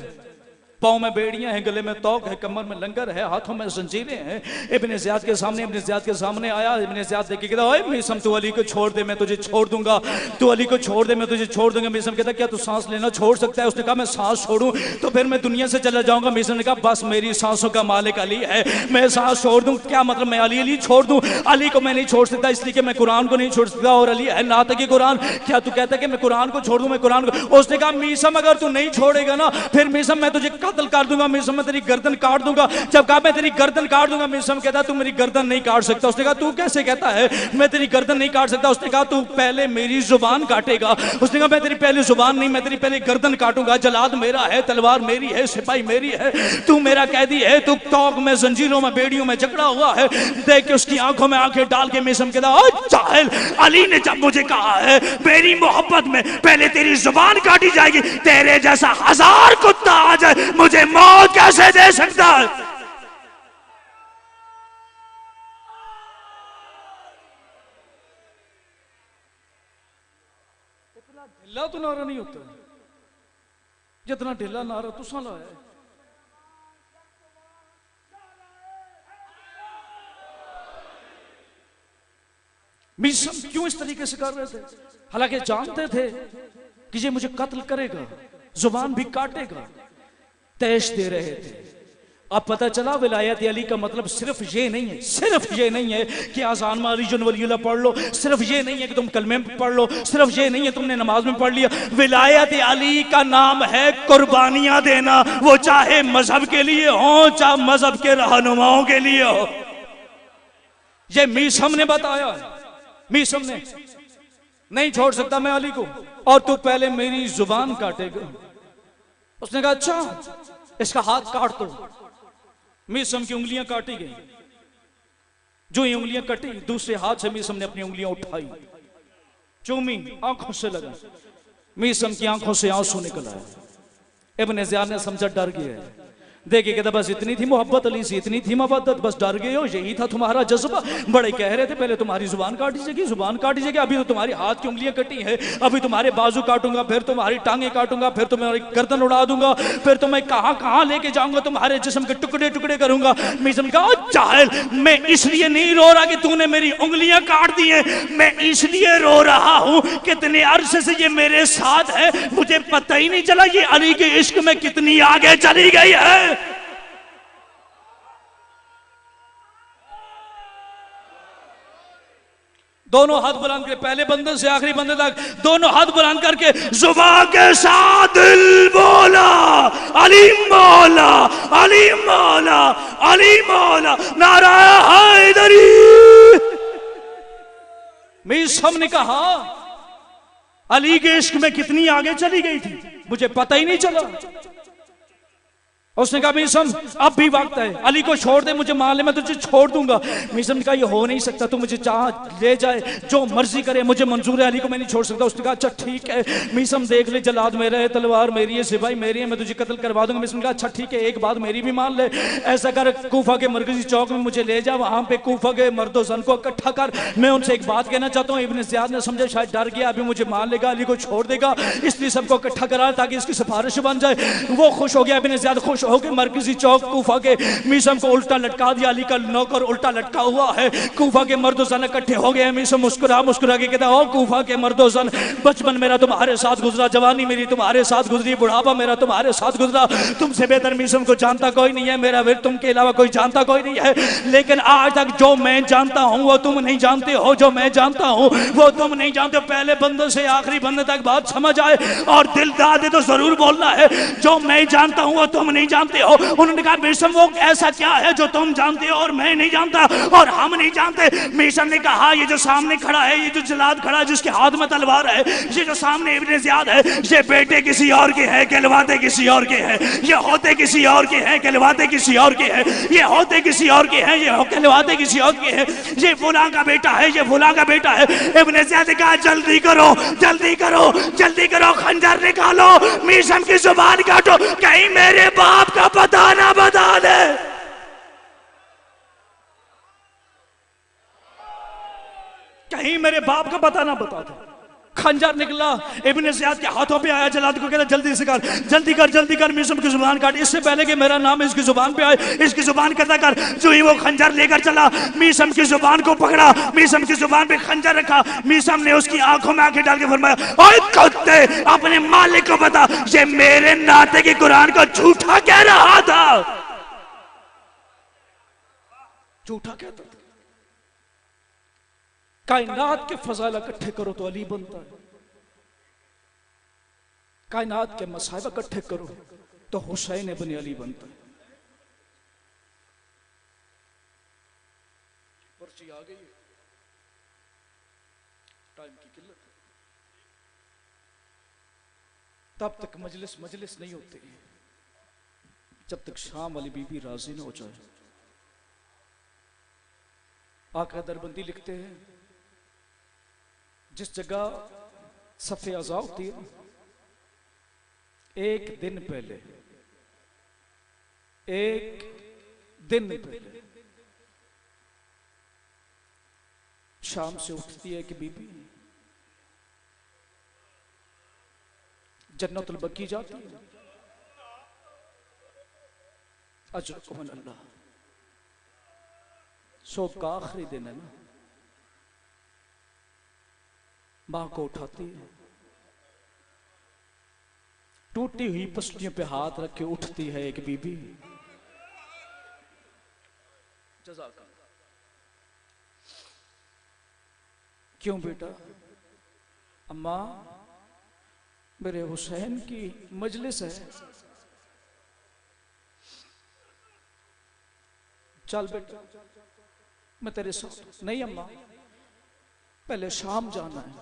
[SPEAKER 1] पाँव में बेड़ियां हैं, गले में तौक है, कमर में लंगर है, हाथों में जंजीरें हैं। इब्न ज़ियाद के सामने आया। इब्न ज़ियाद देख के कहता ओए मीसम तू अली को छोड़ दे, मैं तुझे छोड़ दूंगा, तू अली को छोड़ दे, मैं तुझे छोड़ दूंगा। मीसम कहता क्या तू सांस लेना छोड़ सकता है? उसने कहा मैं सांस छोड़ूं तो फिर मैं दुनिया से चला जाऊंगा। मीसम ने कहा बस मेरी सांसों का मालिक अली है, मैं सांस छोड़ दूं क्या मतलब मैं अली छोड़ दूं? अली को मैं नहीं छोड़ सकता इसलिए कि मैं कुरान को नहीं छोड़ सकता, और अली है नातकी कुरान। क्या तू कहता है कि मैं कुरान को छोड़ दूं? मैं कुरान को। उसने कहा मीसम अगर तू नहीं छोड़ेगा ना फिर मीसम मैं तुझे कत्ल कर दूंगा, मीसम मैं तेरी गर्दन काट दूंगा। जब कहा मैं तेरी गर्दन काट दूंगा, मीसम कहता तू मेरी गर्दन नहीं काट सकता। उसने कहा तू कैसे कहता है मैं तेरी गर्दन नहीं काट सकता? उसने कहा तू पहले मेरी जुबान काटेगा। उसने कहा मैं तेरी पहले जुबान नहीं, मैं तेरी पहले गर्दन काटूंगा। जलाद मेरा है, तलवार मेरी है, सिपाही मेरी है, तू मेरा कैदी है, तू तौक में, जंजीरों में, बेड़ियों में जकड़ा हुआ है। देख के उसकी आंखों में आंखें डाल के मीसम कहता ओ जाहिल, अली ने जब मुझे कहा है मेरी मोहब्बत में पहले तेरी जुबान काटी जाएगी, तेरे जैसा 1000 कुत्ता आ जाए मुझे मौत कैसे दे सकता है? जितना ढिला नारा तुसा लाया। मीसम क्यों इस तरीके से कर रहे थे? हालांकि जानते थे कि ये मुझे कत्ल करेगा, जुबान भी काटेगा, तैश दे रहे थे। अब पता चला विलायत अली का मतलब सिर्फ ये नहीं है, सिर्फ ये नहीं है कि आजान में अली वलीउल्लाह पढ़ लो, सिर्फ ये नहीं है कि तुम कलमे में पढ़ लो, सिर्फ ये नहीं है तुमने नमाज में पढ़ लिया। विलायत अली का नाम है कुर्बानियां देना, वो चाहे मजहब के लिए हो चाहे मजहब के रहनुमाओं के लिए हो। ये मीसम ने बताया, मीसम ने नहीं छोड़ सकता मैं अली को, और तू पहले मेरी जुबान काटेगा। उसने कहा अच्छा इसका हाथ काट दो। मीसम की उंगलियां काटी गई। जो ये उंगलियां कटी, दूसरे हाथ से मीसम ने अपनी उंगलियां उठाई, चूमी, आंखों से लगा। मीसम की आंखों से आंसू निकल आया। इब्न ज़ियाद ने समझा डर गया है। देखिए कहता बस इतनी थी मोहब्बत अली से, इतनी थी मोहब्बत, बस डर गए हो, यही था तुम्हारा जज्बा। बड़े कह रहे थे पहले तुम्हारी जुबान काटी जाएगी, जुबान काटी जाएगी, अभी तो तुम्हारी हाथ की उंगलियां कटी है, अभी तुम्हारे बाजू काटूंगा, फिर तुम्हारी टांगे काटूंगा, फिर तुम्हारी गर्दन उड़ा दूंगा, फिर तुम्हें कहां कहां लेके जाऊंगा, तुम्हारे जिस्म के टुकड़े टुकड़े करूंगा। मीसम कहा जाहिल, मैं इसलिए नहीं रो रहा कि तूने मेरी उंगलियां काट दी है, मैं इसलिए रो रहा हूं कितने अरसे से ये मेरे साथ है, मुझे पता ही नहीं चला ये अली के इश्क में कितनी आगे चली गई है। दोनों हाथ बुलंद करके, पहले बंदे से आखिरी बंदे तक दोनों हाथ बुलंद करके जुबान के साथ दिल बोला अली मौला, अली मौला, अली मौला, नारा हैदरी। मीसम ने कहा अली के इश्क में कितनी आगे चली गई थी, मुझे पता ही नहीं चला। उसने कहा मीसम अब भी वक्त है, अली को छोड़ दे, मुझे मान ले, मैं तुझे छोड़ दूंगा। मीसम ने कहा ये हो नहीं सकता, तू मुझे चाह ले जाए, जो मर्जी करे, मुझे मंजूर है, अली को मैं नहीं छोड़ सकता। उसने कहा अच्छा ठीक है। मीसम देख ले जलाद मेरा है, तलवार मेरी है, सिपाही मेरी है, मैं तुझे कत्ल करवा दूंगा। मीसम ने कहा अच्छा ठीक है, एक बात मेरी भी मान ले, ऐसा कर कूफा के मरकजी चौक में मुझे ले जा, वहां पे कूफा के मर्दो सन को इकट्ठा कर, मैं उनसे एक बात कहना चाहता हूँ। इब्न ज़ियाद ने समझा शायद डर गया, अभी मुझे मान लेगा, अली को छोड़ देगा, इसलिए सबको इकट्ठा करा ताकि इसकी सिफारिश बन जाए। वो खुश हो गया, इब्न ज़ियाद खुश हो गए। मरकजी चौक कूफा के मीसम को उल्टा लटका दिया, अली का नौकर उल्टा लटका हुआ है। कूफा के मर्दो सन इकट्ठे हो गए। मीसम मुस्कुरा मुस्कुरा के कहता ओ कूफा के मर्दो सन, बचपन मेरा तुम्हारे साथ गुजरा, जवानी मेरी तुम्हारे साथ गुजरी, बुढ़ापा मेरा तुम्हारे साथ गुजरा, तुमसे बेहतर मीसम को जानता कोई नहीं है, मेरा वीर तुम के अलावा कोई जानता कोई नहीं है। लेकिन आज तक जो मैं जानता हूं वो तुम नहीं जानते हो, जो मैं जानता हूं वो तुम नहीं जानते। पहले बंदे से आखिरी बंदे तक बात समझ आए और दिल दादे तो जरूर बोलना है, जो मैं जानता हूं वो तुम नहीं जानते हो। उन्होंने कहा मीसम वो ऐसा क्या है जो तुम जानते हो और मैं नहीं जानता और हम नहीं जानते। मीसम ने कहा ये जो सामने खड़ा है, ये जो जलाद खड़ा है जिसके हाथ में तलवार है, ये जो सामने इब्न ज़ियाद है, ये बेटे किसी और के हैं, कहलवाते किसी और के हैं, ये होते किसी और के हैं, कहलवाते किसी और के हैं, ये होते किसी और के हैं, ये कहलवाते किसी और के हैं, ये फुला का बेटा है, ये फुला का बेटा है। इब्न ज़ियाद ने कहा जल्दी करो, जल्दी करो, जल्दी करो, खंजर निकालो, मीसम की जुबान काटो, कहीं मेरे बाप का पता ना बता दे। कहीं मेरे बाप का पता ना बता दे। खंजर निकला, इब्न ज़ियाद के हाथों पे आया, जलाद को कहता जल्दी से कर, जल्दी कर, जल्दी कर, मीसम की जुबान काट, इससे पहले कि मेरा नाम इसकी जुबान पे आए, इसकी जुबान कता कर। जो ही वो खंजर लेकर चला, मीसम की जुबान को पकड़ा, मीसम की जुबान पे खंजर रखा, मीसम ने उसकी आंखों में आंखें डाल के फरमाया ओए कुत्ते, अपने मालिक को बता ये मेरे नाते के कुरान को झूठा कह रहा था, झूठा कहता था। कायनात के फजाइल इकट्ठे करो तो अली बनता है, कायनात के मसाइब इकट्ठे करो तो हुसैन इब्न अली बनता है। पर्ची आ गई, टाइम की किल्लत है, तब तक मजलिस मजलिस नहीं होती जब तक शाम वाली बीबी राजी न हो जाए। आका दरबंदी लिखते हैं जिस जगह सफ़े अज़ा होती है, एक दिन पहले शाम से उठती है कि बीबी जन्नतुल बकी जाती है, अजरकुम अल्लाह। शोक का आखिरी दिन है ना, मां को उठाती है, टूटी हुई पसलियों पे हाथ रख के उठती है एक बीबी। जज़ाकल्लाह। क्यों बेटा? अम्मा, मेरे हुसैन की मजलिस है, चल बेटा मैं तेरे साथ। नहीं अम्मा, पहले शाम जाना है।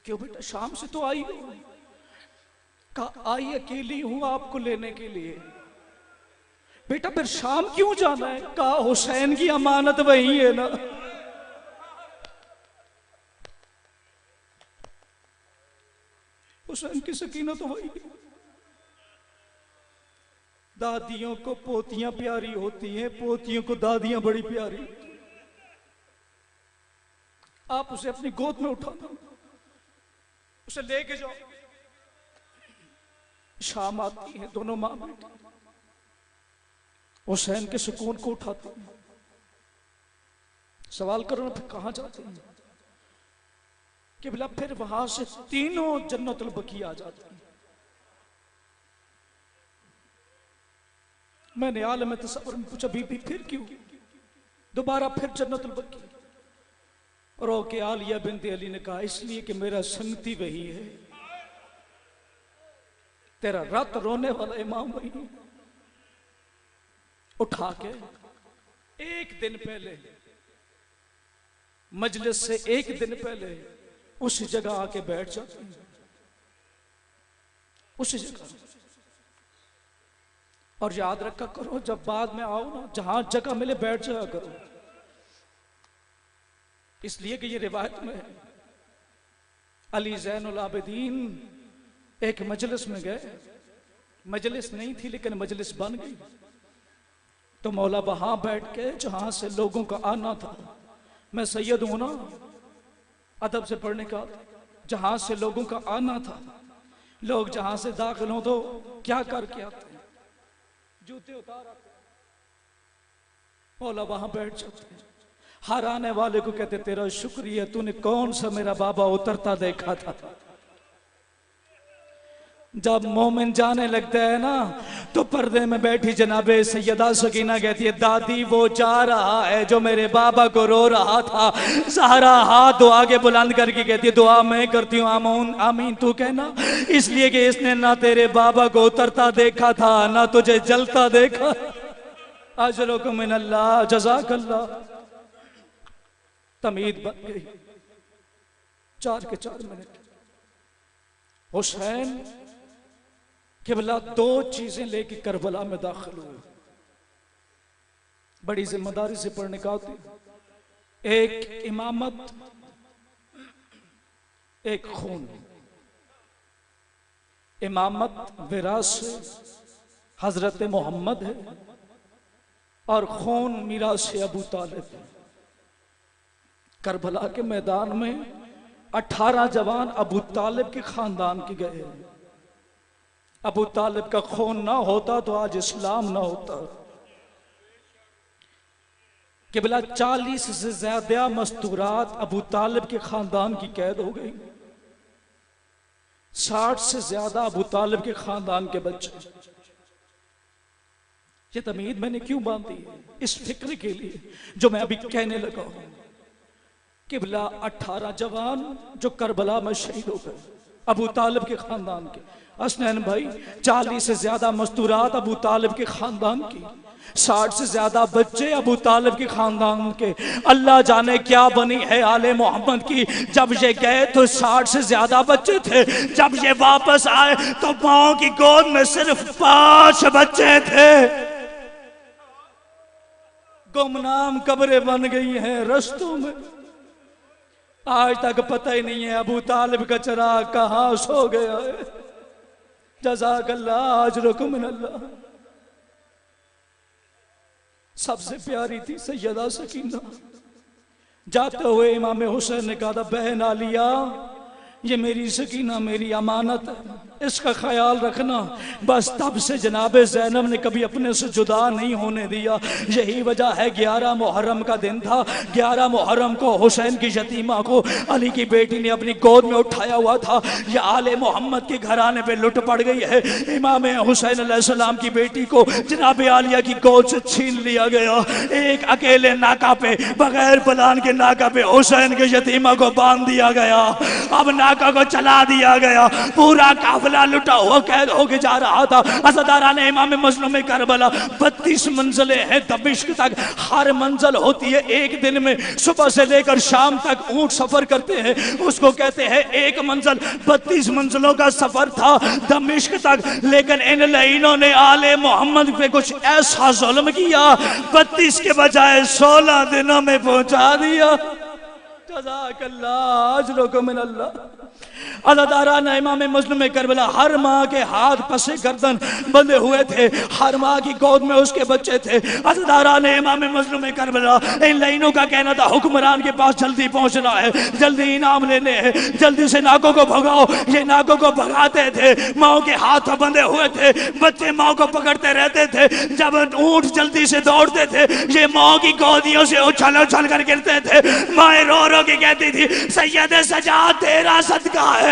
[SPEAKER 1] क्यों बेटा? शाम से तो आई हो। कहा आई अकेली हूं आपको लेने के लिए। बेटा फिर शाम क्यों जाना है? कहा हुसैन की अमानत वही है ना। हुसैन की सकीना तो वही है। दादियों को पोतियां प्यारी होती हैं, पोतियों को दादियां बड़ी प्यारी। आप उसे अपनी गोद में उठा दो, उसे लेके जाओ। शाम आती है, दोनों मां बेटी हुसैन के सुकून को उठाती हैं। सवाल करो ना, फिर कहां जाते हैं? कि बोला फिर वहां से तीनों जन्नतुल बकी आ जाती हैं। मैंने आलम तसव्वुर में पूछा, बीबी फिर क्यों दोबारा फिर जन्नतुल बकी? रो के आलिया बिनते अली ने कहा, इसलिए कि मेरा संगती वही है, तेरा रात रोने वाला इमाम वही है। उठा के एक दिन पहले, मजलिस से एक दिन पहले उसी जगह आके बैठ जाती है, उसी जगह। और याद रखा करो, जब बाद में आओ ना, जहां जगह मिले बैठ जाया करो। इसलिए कि ये रिवायत में है, अली ज़ैनुल आबिदीन एक मजलिस में गए, मजलिस नहीं थी लेकिन मजलिस बन गई। तो मौला वहां बैठ के जहां से लोगों का आना था, मैं सैयद हूं ना, अदब से पढ़ने का, जहां से लोगों का आना था, लोग जहां से दाखिल हो तो क्या करके आते हैं? जूते उतार आते हैं। मौला वहां बैठ जाते हैं। हर आने वाले को कहते, तेरा शुक्रिया, तूने कौन सा मेरा बाबा उतरता देखा था। जब मोमिन जाने लगता है ना, तो पर्दे में बैठी जनाबे सैयदा सकीना कहती है, दादी वो जा रहा है जो मेरे बाबा को रो रहा था। सहारा हाथ दो आगे बुलंद करके कहती है, दुआ मैं करती हूँ, आमीन आमीन तू कहना, इसलिए कि इसने ना तेरे बाबा को उतरता देखा था, ना तुझे जलता देखा। अजरुकुम मिनल्लाह, जज़ाकल्लाह। तमीद बन गई। 4 के 4 मिनट। हुसैन किबला 2 चीजें लेके करबला में दाखिल हुए, बड़ी जिम्मेदारी से पढ़ने का होती। एक इमामत, एक खून। इमामत विरासत हजरत मोहम्मद है और खून मीरास अबू तालिब है। करबला के मैदान में 18 जवान अबू तालिब के खानदान के गए। अबू तालिब का खून ना होता तो आज इस्लाम ना होता। किबला 40 से ज्यादा मस्तूरात अबू तालिब के खानदान की कैद हो गई। 60 से ज्यादा अबू तालिब के खानदान के बच्चे। ये तमीद मैंने क्यों बांधी है? इस फिक्र के लिए जो मैं अभी कहने लगा हूं। किबला 18 जवान जो करबला में शहीद हो गए, अबू तालिब के खानदान के। हसनैन भाई, 40 से ज्यादा मस्तूरात अबू तालिब के खानदान की, 60 से ज्यादा बच्चे अबू तालिब के खानदान के। अल्लाह जाने क्या बनी है आले मोहम्मद की। जब ये गए तो 60 से ज्यादा बच्चे थे, जब ये वापस आए तो माओ की गोद में सिर्फ 5 बच्चे थे। गुमनाम कब्रें बन गई हैं रस्तों में। आज तक पता ही नहीं है अबू तालिब का चिराग कहां सो गया है। जज़ाकल्लाह, अजरुकुम मिनल्लाह। सबसे प्यारी थी सैयदा सकीना। जाते हुए इमाम हुसैन ने कहा था, बहन आलिया, ये मेरी सकीना मेरी अमानत है, इसका ख्याल रखना। बस तब से जनाबे ज़ैनब ने कभी अपने से जुदा नहीं होने दिया। यही वजह है 11 मुहर्रम का दिन था। 11 मुहर्रम को हुसैन की यतीमा को अली की बेटी ने अपनी गोद में उठाया हुआ था। यह आले मोहम्मद के घराने पे लुट पड़ गई है। इमाम हुसैन अलैहिस्सलाम की बेटी को जनाब आलिया की गोद से छीन लिया गया। एक अकेले नाका पे बगैर पलान के नाका पे हुसैन के यतीमा को बांध दिया गया। अब नाका को चला दिया गया। पूरा काफिला लुटा हुआ कैद होके जा रहा था। असदारा ने इमाम मज़लूम करबला 32 मंजिलें हैं दमिश्क तक। हर मंजिल होती है एक दिन में, सुबह से लेकर शाम तक ऊंट सफर करते हैं, उसको कहते हैं एक मंजिल। 32 मंजिलों का सफर था दमिश्क तक। लेकिन इन लाइनों ने आले मोहम्मद पे कुछ ऐसा जुल्म किया, 32 के बजाय 16 दिनों में पहुंचा दिया। जज़ाकल्लाह अजरुकुम मिनल्लाह। अज़ादारा ने इमाम मज़लूम करबला, हर माँ के हाथ पसे गर्दन बंधे हुए थे, हर माँ की गोद में उसके बच्चे थे। अज़ादारा ने इमाम मज़लूम करबला, इन लाइनों का कहना था हुक्मरान के पास जल्दी पहुंचना है, जल्दी इनाम लेने हैं, जल्दी से नाकों को भगाओ। ये नाकों को भगाते थे, माँ के हाथ बंधे हुए थे, बच्चे माँ को पकड़ते रहते थे। जब ऊँट जल्दी से दौड़ते थे, ये माँ की गोदियों से उछल उछल कर गिरते थे। माँ रो रो के कहती थी, सैयद सजाद तेरा सदका है,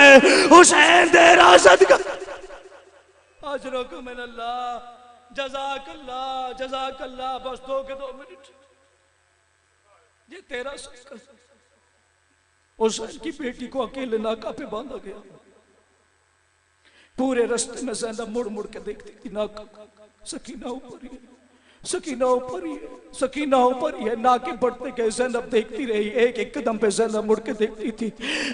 [SPEAKER 1] हुसैन तेरा सदका। अजरुकुम मिनल्लाह, जज़ाकल्लाह जज़ाकल्लाह। बस 2 मिनट, ये तेरा सदका। हुसैन की बेटी को अकेले नाका पे बांधा गया। पूरे रास्ते में ज़ैनब मुड़ मुड़ के देखती थी, नाका सकीना ऊपर ही है, सकीना ऊपर ही है, सकीना ऊपर ही है। नाके बढ़ते गए, ज़ैनब देखती रही। एक एक कदम पे ज़ैनब मुड़ के देखती थी,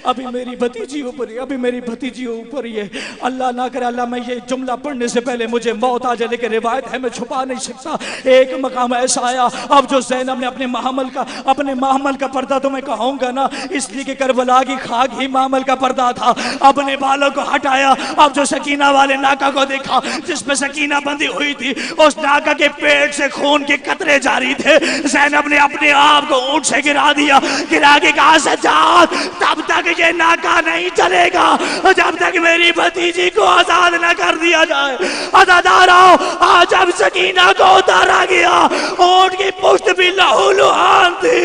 [SPEAKER 1] अभी मेरी भतीजी ऊपर ही, अभी मेरी भतीजी ऊपर ही है। अल्लाह ना करे अल्लाह मैं ये जुमला पढ़ने से पहले मुझे मौत आ जाए, लेकिन रिवायत है मैं छुपा नहीं सकता। एक मकाम ऐसा आया, अब जो ज़ैनब ने अपने माहमल का पर्दा तो मैं कहूँगा ना, इसलिए कि करबला की खाक ही माहमल का पर्दा था। अपने बालों को हटाया, अब जो सकीना वाले नाका को देखा जिसमें सकीना बंधी हुई थी, उस नाका के पेट से खून के कतरे जारी थे। ज़ैनब ने अपने आप को ऊंट से गिरा दिया, गिरा के कहा, सज्जाद तब तक ये नाका नहीं चलेगा जब तक मेरी भतीजी को आजाद न कर दिया जाए। अज़ादारों, आज अब सकीना को उतारा गया, ऊंट की पुश्त भी लहूलुहान थी,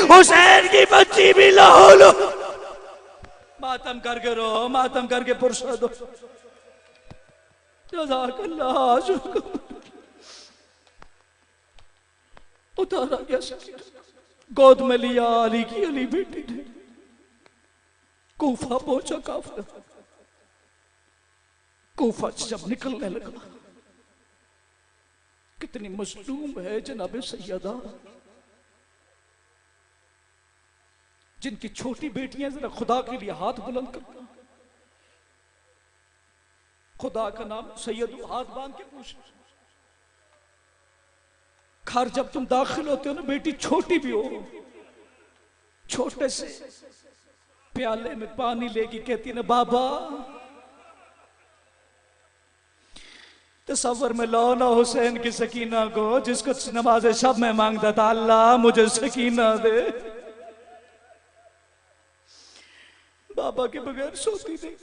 [SPEAKER 1] हुसैन की बच्ची भी लहूलु। मातम करके रो, मातम करके पुरसा दो। जज़ाकल्लाह। उतारा गया सकीना, गोद में लिया अली की अली बेटी ने। कूफा पहुंचा काफिला। कूफा जब निकलने लगा, कितनी मजलूम है जनाबे सैयदा, जिनकी छोटी बेटियां, जरा खुदा के लिए हाथ बुलंद करना, खुदा का नाम सैयद, हाथ बांध के पूछ। घर जब तुम दाखिल होते हो ना, बेटी छोटी भी हो, छोटे से प्याले में पानी लेके कहती ना, बाबा तसव्वुर में लो ना हुसैन की सकीना को, जिसको नमाज शब में मांगता था, अल्लाह मुझे सकीना दे। बाबा के बगैर सोती नहीं।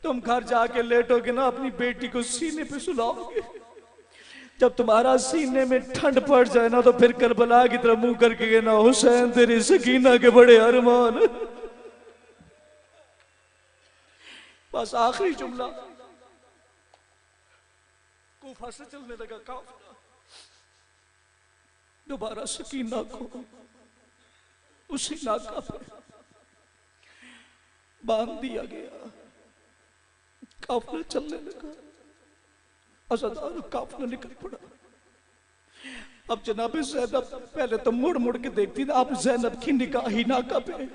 [SPEAKER 1] तुम घर जाके लेटोगे ना, अपनी बेटी को सीने पे सुलाओगे। जब तुम्हारा सीने में ठंड पड़ जाए ना, तो फिर करबला की तरफ मुंह करके कहना, हुसैन तेरी सकीना के बड़े अरमान। बस आखिरी जुमला। कूफा से चलने लगा काफिला, दोबारा सकीना को उसी नाका पर बांध दिया गया। काफिला चलने लगा, अज़ादार काफिला निकल पड़ा। अब जनाब ज़ैनब पहले तो मुड़ मुड़ के देखती थी, अब ज़ैनब की निगाह ही नाका पे।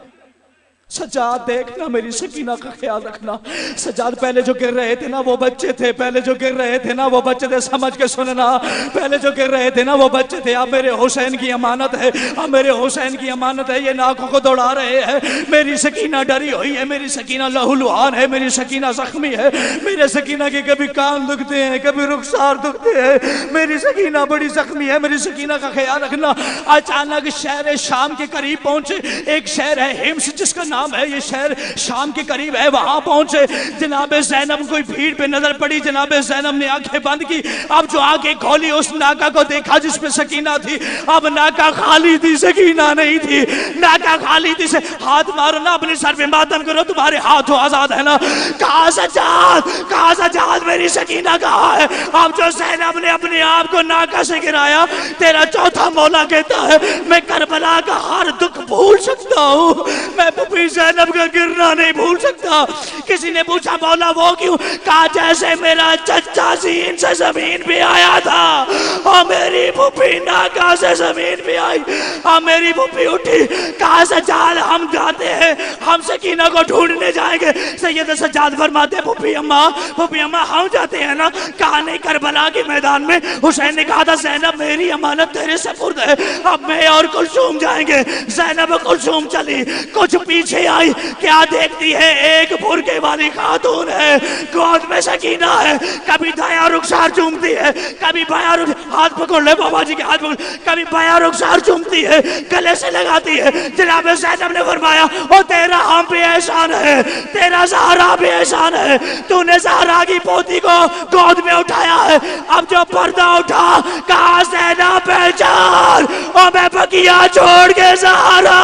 [SPEAKER 1] सजाद देखना, मेरी सकीना का ख्याल रखना। सजाद पहले जो गिर रहे थे ना वो बच्चे थे, पहले जो गिर रहे थे ना वो बच्चे थे, समझ के सुनना, पहले जो गिर रहे थे ना वो बच्चे थे। अब मेरे हुसैन की अमानत है, अब मेरे हुसैन की अमानत है, ये नाकों को दौड़ा रहे हैं। मेरी सकीना डरी हुई है, मेरी सकीना लहूलुहान है, मेरी सकीना जख्मी है, मेरे सकीना के कभी कान दुखते हैं, कभी रुखसार दुखते हैं, मेरी सकीना बड़ी जख्मी है, मेरी सकीना का ख्याल रखना। अचानक शहर शाम के करीब पहुंचे, एक शहर है हिम्स, जिसका शाम है, ये शहर शाम के करीब है। वहां पहुंचे, जनाब ज़ैनब कोई भीड़ पे नजर पड़ी। जनाब ज़ैनब ने आंखें बंद की। अब जो आंखें खोली उस नाका को देखा जिसपे सकीना थी। अब नाका खाली थी, सकीना नहीं थी। नाका खाली थी। से हाथ मारो ना, अपने सर पे मातम करो, तुम्हारे हाथों आजाद है ना। कहा सज्जाद, कहा सज्जाद मेरी सकीना कहाँ है। अब जो ज़ैनब ने अपने आप को नाका से गिराया, तेरा चौथा मौला कहता है मैं करबला का हर दुख भूल सकता हूँ, मैं पुपी ज़ैनब का गिरना नहीं भूल सकता। किसी ने पूछा मौला वो क्यों? कहा जैसे मेरा चचा जीन से जमीन पे आया था और मेरी पुपी नाका से जमीन पे आई और मेरी पुपी उठी। कहा सज्जाद हम जाते हैं, हम सकीना को ढूंढने जाएंगे। सैयद सज्जाद फरमाते पुपी अम्मा हम जाते हैं ना। कहा नहीं, करबला के मैदान में हुसैन ने कहा था ज़ैनब मेरी अमानत तेरे सपुर्द है, अब मैं और कुलसूम जाएंगे। ज़ैनब कुलसूम चली, कुछ पीछे आई, क्या देखती है एक बुर्के वाली खातून है, गोद में सकीना है। कभी दाया रुखसार चूमती है, कभी बाया हाथ पकड़ ले बाबा जी के हाथ पकड़, कभी बाया रुखसार चूमती है, गले से लगाती है। जनाब ज़ैनब ने फरमाया ओ तेरा हम पे एहसान है, तेरा ज़हरा पे एहसान है, तूने ज़हरा की पोती को गोद में उठाया है। अब जो पर्दा उठा, कहा ज़ैनब पहचान और मैं बकिया छोड़ के ज़हरा